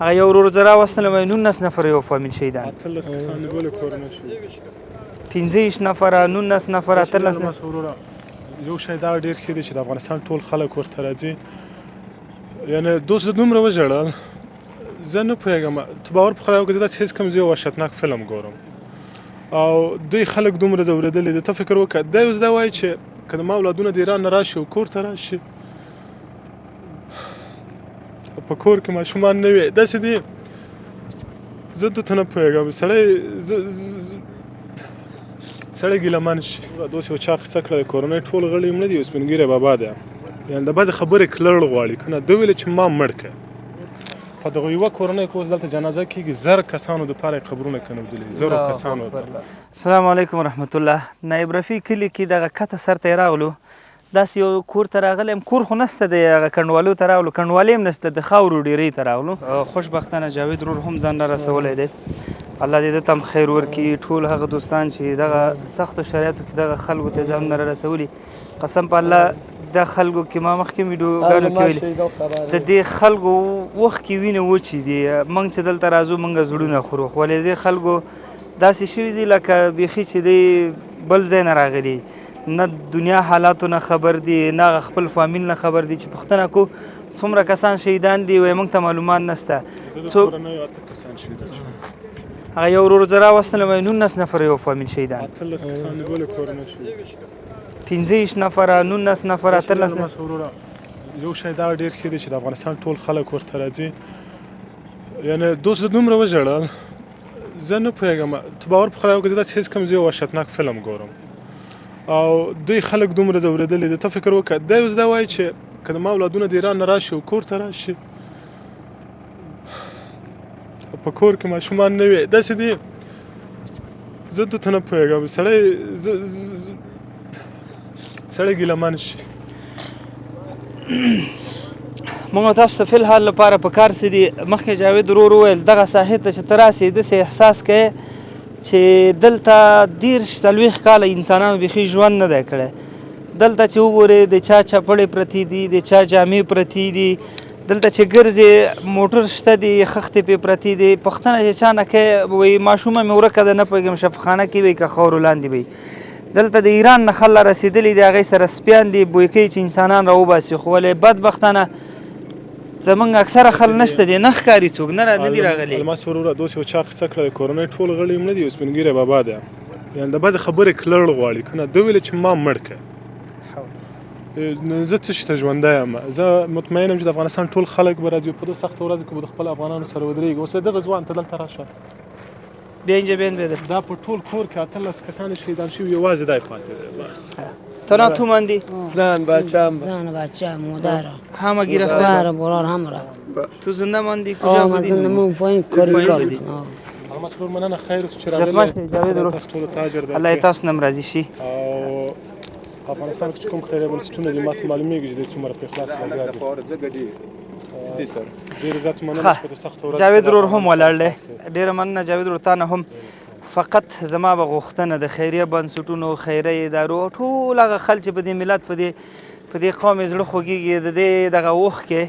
هغه یو ورور زه راوستلم 19 نفره یو فامیل شهیدان 18 کسان نیولې کورنۍ شوي 15 نفره 19 نفره 18 بس وروره یو شی دا ډېر ښه دی چې د افغانستان ټول خلک ورته راځي یعنې دوست دومره وژړل زه نه پوهېږم ته باور په خدای وکړه زه داسې هېڅ کوم زه یو وحشتناک فلم ګورم او دوی خلک دومره ځورېدلي دي ته فکر وکړه دی اوس دا وایي چې که زما اولادونه د ایران نه راشي او کور ته راشي په کور کې ماشومان نه وي داسې دي زه دته نه پوهېږم سړی ګیلهمن شي دوس یو چا قصه کړه د کورنۍ ټول غړي مړه دي سپین ږیری بابا دی یعنې د بعضې خبرې کلړ غواړي که نه ده ویلې چې ما مړ کړه په دغه یوه کورنۍ کې اوس دلته جنازه کېږي 1000 کسانو دپاره یې قبرونه کنودلي 1000 کسانو السلام علیکم ورحمت الله نایب رفیع کلي کې دغه کته سر ته یې راغلو داسې یو کور ته راغلی یم کور خو نسته دی هغه کنډوالو ته راغلو کنډوالې هم نشته د خاورو ډېرۍ ته راغلو خوشبختانه جاوید ورور هم ځان را رسولی دی الله دې ده ته هم خیر ورکړي ټول هغه دوستان چې دغه سختو شرایطو کې دغه خلکو ته ځانونه را رسولي قسم په الله دا خلکو کې ما مخکې ویډیوګانو کې ویلي د دې خلکو وخت کې وینه وچې دي موږ چې دلته راځو موږ زړونه خورو خو ولې دې خلکو داسې شوي دي لکه بیخي چې دی بل ځای نه راغلي نه دنیا حالاتو نه خبر دي نه خپل فامیل نه خبر دي چې پوښتنه کو څومره کسان شهیدان دي وایي موږ ته معلومات نشته هغه یو ورور زه راوستلم 19 نفره یو فامیل شهیدان 18 کسان نیولې کورنۍ شوي 15 نفره 19 نفره 18 بس وروره یو شی دا ډېر ښه دی چې د افغانستان ټول خلک ورته راځي یعنې دوست دومره وژړل زه نه پوهېږم ته باور په خدای وکړه زه داسې هېڅ کوم زه یو وحشتناک فلم ګورم او دوی خلک دومره ځورېدلي دي ته فکر وکړه دی اوس دا وایي چې که زما اولادونه د ایران نه راشي او کور ته راشي په کور کې ماشومان نه وي داسې دي زه دته نه پوهېږم سړی ګیلهمن شي موږ تاسو ته فی الحال لپاره په کار څه دي مخکې جاوید ورور وویل دغه ساحې ته چې ته راسې داسې احساس کوې چې دلته 30-40 کاله انسانانو بیخي ژوند نه دی کړی دلته چې وګورې د چا چپړې پرتې دي د چا جامې پرتې دي دلته چې ګرځې موټر شته دي خښتې پې پرتې دي پوښتنه چې چا نه کوې وایي ماشومه مې ورکه ده نه پوهېږم شفاخانه کې وي که خاورو لاندې وي دلته د ایران نه خل رسېدلي دي هغوی سره سپیان دي بوی کوي چې انسانان راوباسي خو ولې بدبختانه زمونږ اکثره خل نشته دي نه ښکاري څوک نه دي راغلي الماس وروره دوس یو چا قصه کړه د کورنۍ ټول غړي مړه دي سپین ږیری بابا دی یعنې د بعضې خبرې کلړ غواړي که نه ده ویلې چې ما مړ کړه زه څه شي ته ژوندی یم زه مطمئن یم چې د افغانستان ټول خلک به راځي په دې سختو ورځو کې به د خپلو افغانانو سره ودرېږي اوس دغه ځوان ته دلته راشه بیا اینجا بیان بیادر دا په ټول کور کې 18 کسان شهیدان شوي یوازې دی پاتې دی بس تنها تو ماندی؟ زن بچه مادر همه گرفتن؟ برار هم رفت تو زنده ماندی کجا بودی؟ زنده من پایین کار مسرور مننه خیر چې راغلی جاوید ورور الله یې تاسو نه هم راضي شي او افغانستان کې کوم خیریه بنسټونه دي ماته معلومیږي چې څومره په اخلاص ښه جاوید ورور هم ولاړ دی ډېره مننه جاوید ورور تا نه هم فقط زما به غوښتنه د خیریه بنسټونو خیریه ادارو ټول هغه خلک چې په دې ملت په دې قوم یې زړه خوږېږي د دې دغه وخت کې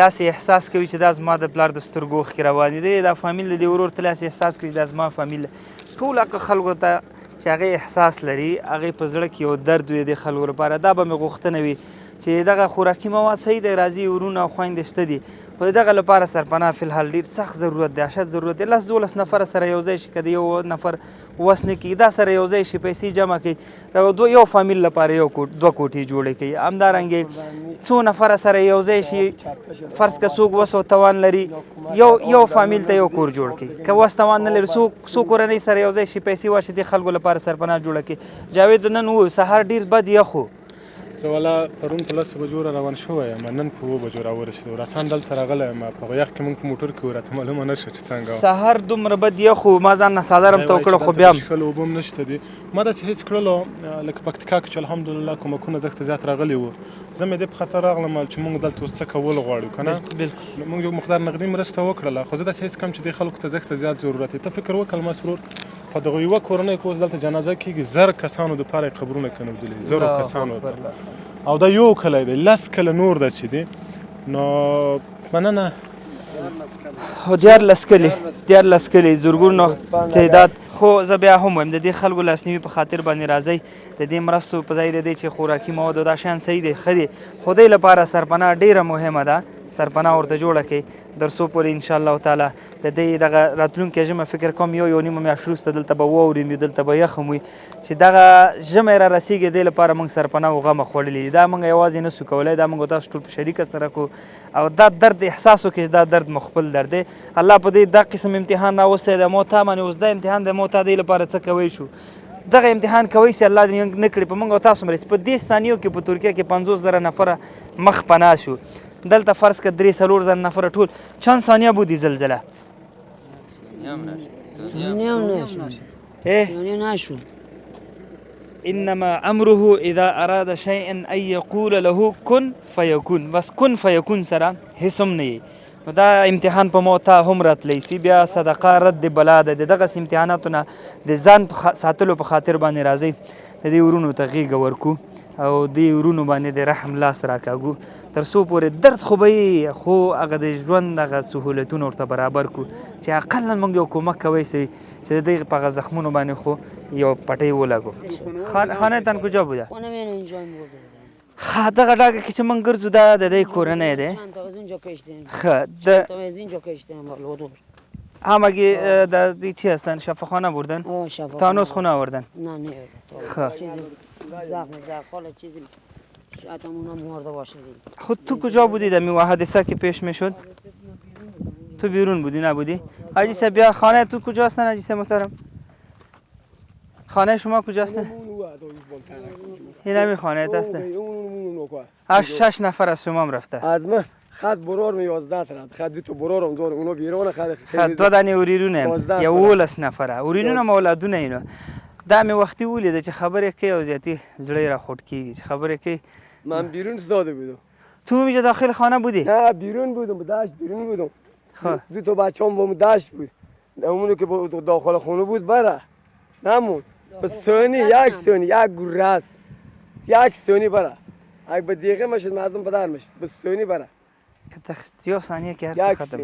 داسې احساس کوي چې دا زما د پلار د سترګو اوښکې روانې دي دا فامیل د دې ورور تل داسې احساس کوي چې دا زما فامیل ټول هغه خلکو ته چې هغې احساس لري هغې په زړه کې یو درد وي د خلکو لپاره دا به مې غوښتنه وي چې دغه خوراکي مواد صحیح دی راځي ورونه او خویندې شته دي خو دغه لپاره سرپناه فی الحال ډېر سخت ضرورت دی اشد ضرورت دی 10-12 نفره سره یو ځای شي که د یو نفر وس نه کېږي دا سره یو ځای شي پیسې جمع کوي یو فامیل لپاره 2 کوټې جوړې کوي همدارنګې څو نفره سره یو ځای شي فرض که څوک وس او توان لري یو فامیل ته یو کور جوړ کړي که وس توان نه لري څو کورنۍ سره یو ځای شي پیسې واچي د خلکو لپاره سرپناه جوړه کړي جاوید نن و سهار ډېر بد یخو زه والا پرون په 10 بجو را روان شوی یم نن په 2 بجو راورسېدو راسان دلته راغلی یم په یخ کې موږ په موټر کې راته معلومه نه شوه چې څنګه سهار دومره بد یخ و ما ځان نه څادر هم تو کړه خو بیا هم ښکل اوبه هم نشته دي ما داسې هېڅ کړلو لکه پکتیکا کې چې الحمدلله کومکونه زښته زیات راغلي وو زه مې دې په خطر راغلم چې موږ دلته اوس څه کول غواړو که نه موږ یو مقدار نقدي مرسته وکړله خو زه داسې هېڅ کم چې دې خلکو ته زښته زیات ضرورت دی ته فکر وکړه مسرور په دغه یوه کورنۍ کې اوس دلته جنازه کېږي 1000 کسانو دپاره یې قبرونه کنودلي 1000 کسانو او دا یو کلی دی 10 کله نور داسې دي نو مننه دیارلس کلي زرګونو تعداد خو زه بیا هم وایم د دې خلکو لاسنیوي په خاطر باندې راځئ د دې مرستو په ځای د دې چې خوراکي مواد او دا شیان صحیح دی ښه دی خو دوی لپاره سرپناه ډیره مهمه ده سرپناه ورته جوړه کړئ تر څو پورې انشاءالله تعالی د دې دغه راتلونکې ژمه فکر کوم یو نیمه میاشت وروسته دلته به واوریم دلته به یخ هم وي چې دغه ژمی را رسیږي دې لپاره موږ سرپناه او غمه خوړلي دا موږ یوازې نه سو کولی دا موږ تاسو ټول په شریکه سره کو او دا درد احساس وکړي دا درد مو خپل درد دی الله په دې دا قسم امتحان راوستی د موتا باندې اوس دا امتحان د موتا دی لپاره څه کوی شو دغه امتحان کوي چې الله دې نه کړي په موږ او تاسو مرسي په دې ثانیو کې په ترکیه کې 50,000 نفره مخ پناه شو دلته فرض کړه 3-4,000 نفره ټول چند ثانیه بودی زلزله ثانیه نشو انما امره اذا اراد شيئا ان يقول له كن فيكون بس كن فيكون سره هیڅ هم نه نو دا امتحان په موتا هم راتلی سي بیا صدقه رد بلا ده دغه امتحاناتونه د ځان ساتلو په خاطر باندې راځي د دې ورونو ته غېږه ورکو او دې ورونو باندې د رحم لاس راکاږو تر څو پورې درد خو به یې خو هغه د ژوند هغه سهولتونه ورته برابر کړو چې اقلا موږ یو کومک کوی سي چې د دې په هغه زخمونو باندې خو یو پټۍ ولګو خانه تن کجا بوده خونه من اینجا بوده دغه ډاګه کې چې موږ ګرځو دا د دې کورنۍ دی چند تا از اینجا کشتیم ښه چند تا از اینجا کشتیم لودور همگی در چی هستن شفاخانه بردن شفاخانه تانوس خونه آوردن نه خب چیزی زخم چیزی شاید همون مرده باشه خود تو کجا بودی در می حادثه که پیش میشد تو بیرون بودی نبودی حاجی صاحب بیا خانه تو کجا هستن حاجی صاحب محترم خانه شما کجا هستن این همی خانه هستن 6 نفر از شما هم رفته از من خط برار 11 تا خط تو برارم دور اونو بیرون خط دو دانی اوریرونه یا 12 نفره اورینونه مولادونه اینو دا می وختي ولیده چې خبرې کوي او زیاتی زړه را خود کیږي چې خبرې کوي من بیرون زاده بودم تو میجا داخل خانه بودی نه بیرون بودم داشت بیرون بودم دو تا بچه‌ام با من داشت بود اونو که داخل خونه بود بره نمون به ثانی یک ثانی یک گرس یک ثانی بره اگه به دقیقه میشد مردم بدر میشد به ثانی بره که 30 ثانیه که هر څه ختم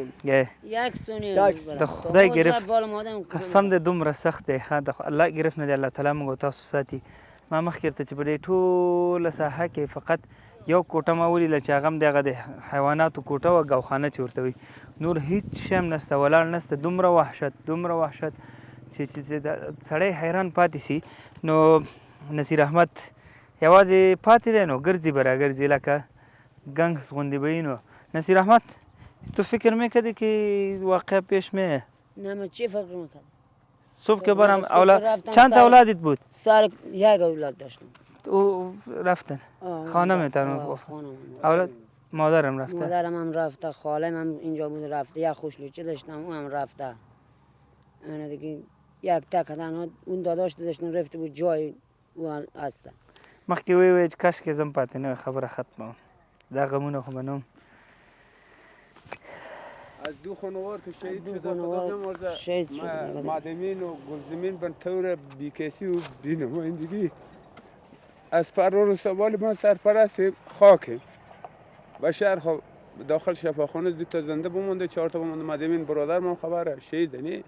یک ثانیه د خدای گرفت قسم دې دومره سخت دی ښه د الله گرفت نه دی الله تعالی موږ تاسو ساتي ما مخکې ورته چې په دې ټوله ساحه کې فقط یو کوټه ما ولیده چې هغه هم د هغه د حیواناتو کوټه وه ګوخانه چې ورته وي نور هیڅ شی هم نشته ولاړ نشته دومره وحشت چې سړی حیران پاتې سي نو نصیر احمد یوازې پاتې دی نو ګرځي به راګرځي لکه گنگس غوندې به وي نو نصیر احمد تو فکر میکردی که واقع پیش میه؟ نه من چی فکر میکردم صبح که برم اولاد چند تا اولادت بود؟ سر یک اولاد داشتم او رفتن خانه میتن اولاد مادرم رفته مادرم هم رفته خالم هم اینجا بود رفته یک خوشلوچه داشتم اون هم رفته اون دیگه یک تنها اون داداش داشتم رفته بود جای او هسته مخکې وی چې کاش کې زم پاتې نه خبره ختمه دا غمونه خو منم از دو خانوار که شهید شده مادمین و گلزمین بن طور بیکسی و بینمایندگی از پرور سوال ما سرپرست خاکه و شهر داخل شفاخانه 2 تا زنده بمونده 4 تا بمونده مادمین برادر ما خبره شهید نی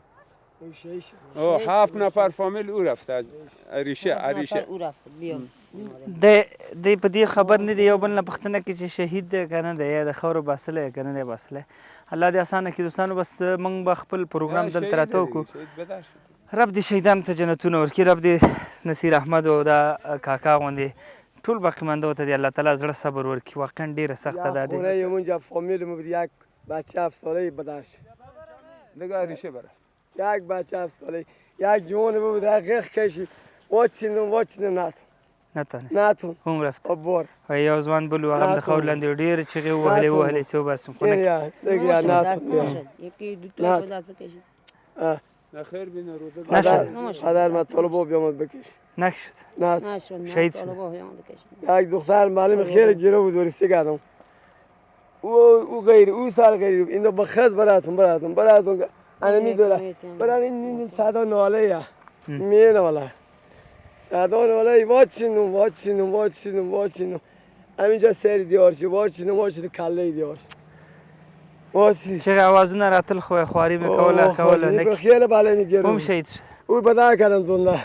7 نفر فامیل او رفته از عریشه او رفته بیا د په دې خبر نه دی یو بل نه پښتنه کې چې شهید دی کنه دی یا د خاورو باسله کنه دی باسله الله دې اسانه کې دوستانو بس موږ به خپل پروګرام دلته راته وکړو رب دې شهیدانو ته جنتونه ورکړي رب دې نصیر احمد او دا کاکا غوندې ټول باقیمانده ته دی الله تعالی زړه صبر ورکړي واقعا ډیره سخته ده خونه اونجا فامیل مو یک بچه 7 ساله بدرش دیگه عریشه بره یک بچه 7 ساله یک جوان بود غیخ کشید واچیدم ناتون هم رفت ابور و یو ځوان بل هغه د خاور لاندې ډېر چغې وهلې چې وباسم خو نه یکی دو تا دست بکشید نه خیر بینه رو پدر من طالبا بیامد بکش نشد شهید شد یک دختر معلم خیر گیره بود ورسته کردم او غیر او سال غیر این دو بخز براتون انا میدونم برای این صدا ناله یا مینه والا صدا ناله واچینم همینجا سری دیارشی واچینم کله دیارش اوس چغې اوازونه راتل خو خواري مې کوله به خیال بالا میگیرم هم شهید شد او بدا کردم زنده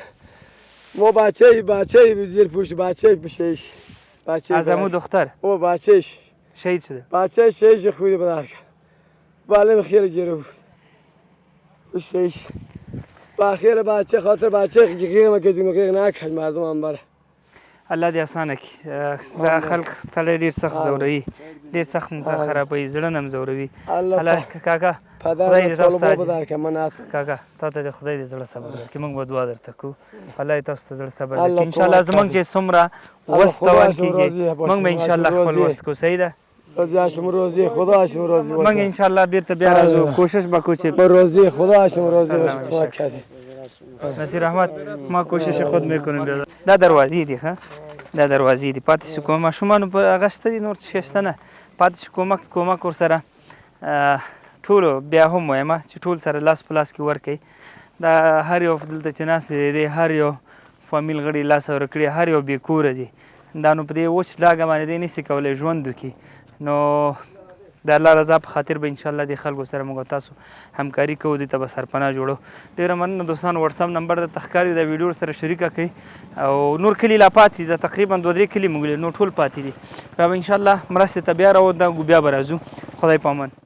ما بچه زیر پوش بچه پوشش بچه از عمو دختر او بچهش شهید شده بچه شهش خودی بدا کرد بالا خیال گیرم شهش با خیال بچه خاطر بچه گیرم که زینو غیر نکرد مردم هم بره الله دې اسانه کړي دا خلک سړی ډېر سخت ځوروي ډېر سخت خرابوي زړه نه هم ځوروي الله کاکا خدای دې تاسو ته کاکا تا ته خدای دې زړه صبر درکړي موږ به دعا درته کوو الله دې تاسو ته زړه صبر درکړي انشاءالله زموږ چې څومره وس توان کېږي موږ به انشاءالله خپل وس کوو صحیح ده روزی شما روزی خدا شما روزی باشه موږ انشاءالله بیرته بیا راځو کوشش به کوو چې روزی خدا شما روزی باشه کمک کردی نصیر احمد ما کوشش خود میکنیم دا دروازې دي ښه دا دروازې دي پاتې شو کوم ماشومانو په هغه شته دي نور څه شته نه پاتې شو کومک ورسره ټولو بیا هم وایم چې ټول سره لاس په لاس کې ورکوي دا هر یو دلته چې ناست دی هر یو فامیل غړي لاس ورکړي هر یو بې کوره دي دا نو په دې وچ ډاګه باندې دی نشي کولی ژوند وکړي نو د الله رضا په خاطر به انشاءالله د خلکو سره موږ تاسو همکاري کوو دې ته به سرپناه جوړو ډېره مننه دوستانو وټساپ نمبر درته ښکاري دا ویډیو سره شریکه کړئ او نور کلي لا پاتې دي تقریبا 2-3 کلي موږ نور ټول پاتې دي بیا به انشاءالله مرستې ته بیا راودو بیا به راځو خدای په امان